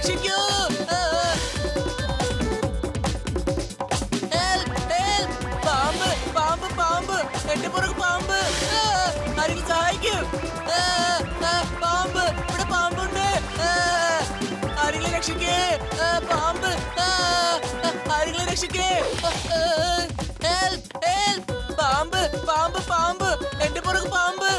രക്ഷിക്കൂ. പാമ്പ് പാമ്പ് പാമ്പ്, എന്റെ പുറകെ പാമ്പ്. ആരെങ്കിലും സഹായിക്കൂ. പാമ്പ്, ഇവിടെ പാമ്പുണ്ട്. ആരെങ്കിലും രക്ഷിക്കേ. പാമ്പ്, ആരെങ്കിലും രക്ഷിക്കേ. പാമ്പ് പാമ്പ് പാമ്പ്, എന്റെ പുറകെ പാമ്പ്.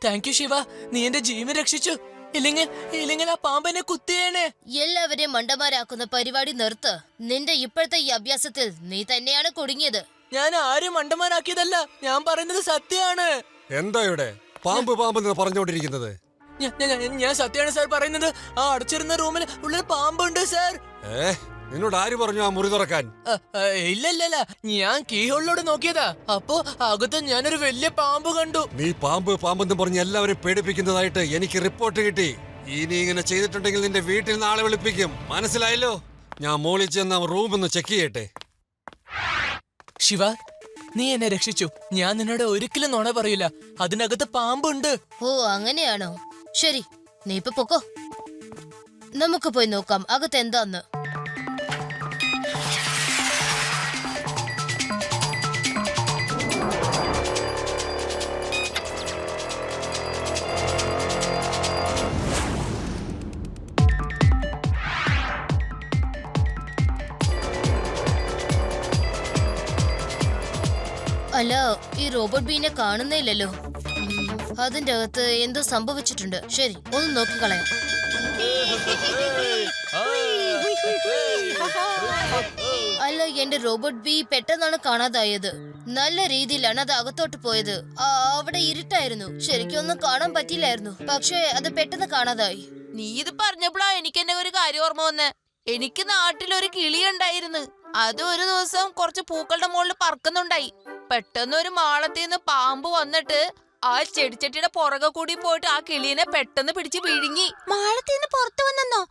താങ്ക് യു ശിവ, നീ എന്റെ ജീവൻ രക്ഷിച്ചു. ഇല്ലെങ്കിൽ ആ പാമ്പെന്നെ കുത്തിയേനെ. എല്ലാവരെയും മണ്ടന്മാരാക്കുന്ന പരിപാടി നിർത്ത്. നിന്റെ ഇപ്പോഴത്തെ ഈ അഭ്യാസത്തിൽ നീ തന്നെയാണ് കുടുങ്ങിയത്. ഞാൻ ആരും മണ്ടന്മാരാക്കിയതല്ല, ഞാൻ പറയുന്നത് സത്യമാണ്. എന്താ ഇവിടെ പാമ്പ് പാമ്പ് പറഞ്ഞുകൊണ്ടിരിക്കുന്നത്? ഞാൻ സത്യമാണ് സാർ പറയുന്നത്. ആ അടച്ചിരുന്ന റൂമിൽ ഉള്ളിൽ പാമ്പുണ്ട് സാർ. നിന്നോട് ആര് പറഞ്ഞു ആ മുറി തുറക്കാൻ? ഇല്ല, ഞാൻ കീഹോളിലൂടെ നോക്കിയതാ. അപ്പോ അകത്ത് ഞാനൊരു വലിയ പാമ്പ് കണ്ടു. നീ പാമ്പ് പാമ്പെന്ന് പറഞ്ഞ് എല്ലാവരും പേടിപ്പിക്കുന്നതായിട്ട് എനിക്ക് റിപ്പോർട്ട് കിട്ടി. ഇനി ഇങ്ങനെ ചെയ്തിട്ടുണ്ടെങ്കിൽ നിന്റെ വീട്ടിൽ നാളെ വിളിപ്പിക്കും, മനസ്സിലായല്ലോ? ഞാൻ മോളിൽ ചെന്ന് റൂമൊന്ന് ചെക്ക് ചെയ്യട്ടെ. ശിവ, നീ എന്നെ രക്ഷിച്ചു. ഞാൻ നിന്നോട് ഒരിക്കലും നുണ പറയില്ല. അതിനകത്ത് പാമ്പുണ്ട്. ഓ അങ്ങനെയാണോ? ശരി, നീ ഇപ്പൊ പൊക്കോ. നമുക്ക് പോയി നോക്കാം അകത്ത് എന്താന്ന്. അല്ല, ഈ റോബോട്ട് ബീനെ കാണുന്നില്ലല്ലോ. അതിന്റെ അകത്ത് എന്തോ സംഭവിച്ചിട്ടുണ്ട്. ശരി, ഒന്ന് നോക്കിക്കളയാം. അല്ല, എന്റെ റോബോട്ട് ബി പെട്ടെന്നാണ് കാണാതായത്. നല്ല രീതിയിലാണ് അത് അകത്തോട്ട് പോയത്. അവിടെ ഇരുട്ടായിരുന്നു, ശരിക്കും ഒന്നും കാണാൻ പറ്റിയില്ലായിരുന്നു. പക്ഷെ അത് പെട്ടെന്ന് കാണാതായി. നീ ഇത് പറഞ്ഞപ്പോഴാ എനിക്ക് എന്നെ ഒരു കാര്യം ഓർമ്മ വന്നേ. എനിക്ക് നാട്ടിലൊരു കിളി ഉണ്ടായിരുന്നു. അത് ഒരു ദിവസം കുറച്ച് പൂക്കളുടെ മുകളിൽ പറക്കുന്നുണ്ടായി. പെട്ടെന്ന് ഒരു മാളത്തിൽ നിന്ന് പാമ്പ് വന്നിട്ട് ആ ചെടിച്ചട്ടിയുടെ പുറകെ കൂടി പോയിട്ട് ആ കിളീനെ പെട്ടെന്ന് പിടിച്ച് വിഴുങ്ങി. മാളത്തിൽ നിന്ന് പുറത്തു വന്നോ?